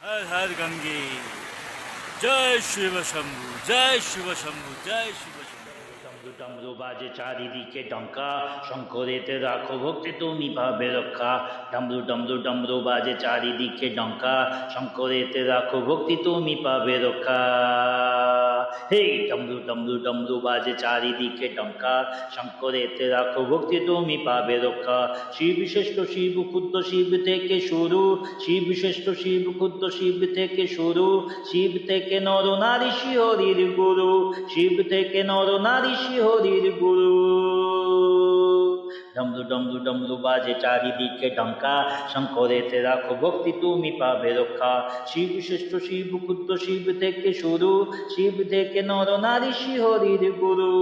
हर हर गंगे जय शिव शंभु जय शिव शंभु जय शिव शंभु ডমরু ডমরু বাজে চারিদিকে ডঙ্কা, শঙ্করেতে রাখো ভক্তি তুমি পাবে রক্ষা। ডমরু ডমরু ডমরু বাজে চারিদিকে ডঙ্কা, শঙ্করেতে রাখো ভক্তি তুমি পাবে রক্ষা। হে ডমরু ডমরু ডমরু বাজে চারিদিকে ডঙ্কা, শঙ্করেতে রাখো ভক্তি তুমি পাবে রক্ষা। শিব শ্রেষ্ঠ শিব ক্ষুদ্র শিব থেকে শুরু, শিব শ্রেষ্ঠ শিব ক্ষুদ্র শিব থেকে শুরু, শিব থেকে নর নারী শিহরির গুরু, শিব থেকে নর নারী শিহরির গুরু। ডমরু ডমরু ডমরু বাজে চারিদিকে ডঙ্কা, শঙ্করেতে রাখো ভক্তি তুমি পাবে রক্ষা। শিব শ্রেষ্ঠ শিব ক্ষুদ্র শিব থেকে শুরু, শিব থেকে নর নারী শিহরির গুরু।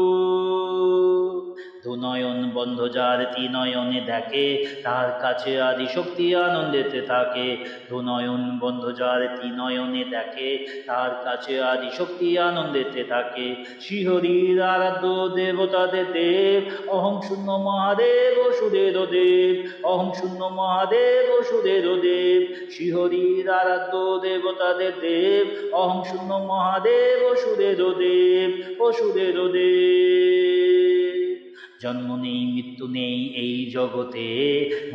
দুনয়ন বন্ধ যার ত্রিনয়নে দেখে, তার কাছে আদি শক্তি আনন্দেতে থাকে। দুনয়ন বন্ধ যার ত্রিনয়নে দেখে, তার কাছে আদি শক্তি আনন্দেতে থাকে। শিহরির আরাধ্য দেবতাদের দেব, অহং শূন্য মহাদেব অসুরের দেব, অহং শূন্য মহাদেব অসুরের দেব। শিহরির আরাধ্য দেবতাদের দেব, অহং শূন্য মহাদেব অসুরের দেব, অসুরের দেব। জন্ম নেই মৃত্যু নেই এই জগতে,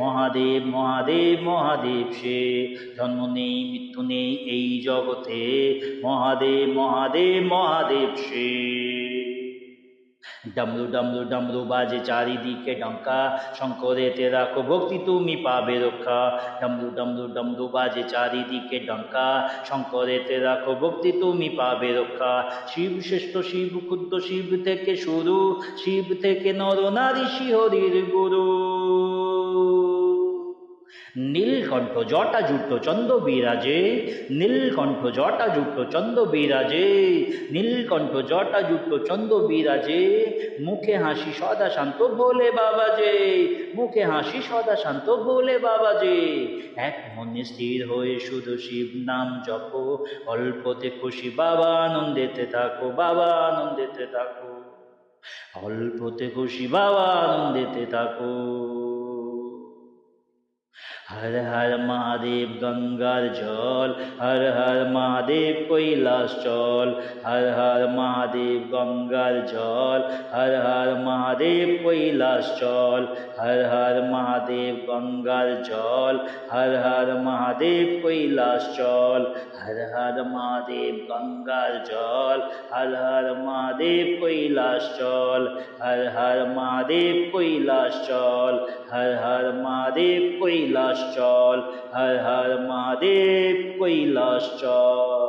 মহাদেব মহাদেব মহাদেব সে। জন্ম নেই মৃত্যু নেই এই জগতে, মহাদেব মহাদেব মহাদেব সে। ডমরু ডমরু ডমরু বাজে চারিদিকে ডঙ্কা, শঙ্করেতে রাখো ভক্তি তুমি পাবে রক্ষা। ডমরু ডমরু ডমরু বাজে চারিদিকে ডঙ্কা, শঙ্করেতে রাখো ভক্তি তুমি পাবে রক্ষা। শিব শ্রেষ্ঠ শিব ক্ষুদ্র শিব থেকে শুরু, শিব থেকে নর নারী শিহরির গুরু। নীলকণ্ঠ জটা জুট চন্দ্র বিরাজে, নীলকণ্ঠ জটা জুট চন্দ্র বিরাজে, নীলকণ্ঠ জটা জুট চন্দ্র বিরাজে। মুখে হাসি সদা শান্ত বলে বাবা যে, মুখে হাসি সদা শান্ত বলে বাবা যে। এক মনে স্থির হয়ে শুধু শিব নাম জপো, অল্পতে খুশি বাবা আনন্দেতে থাকো, বাবা আনন্দেতে থাকো। অল্পতে খুশি বাবা আনন্দেতে থাকো। हर हर महादेव गंगार जल, हर हर महादेव কৈলাস চল। हर हर महादेव गंगार जल, हर हर महादेव কৈলাস চল। हर हर महादेव गंगार जल, हर हर महादेव কৈলাস চল। हर हर महादेव गंगार जल, हर हर महादेव কৈলাস চল। हर हर महादेव কৈলাস চল, हर हर महादेव কৈলাস চল। हर हर महादेव কৈলাস চল।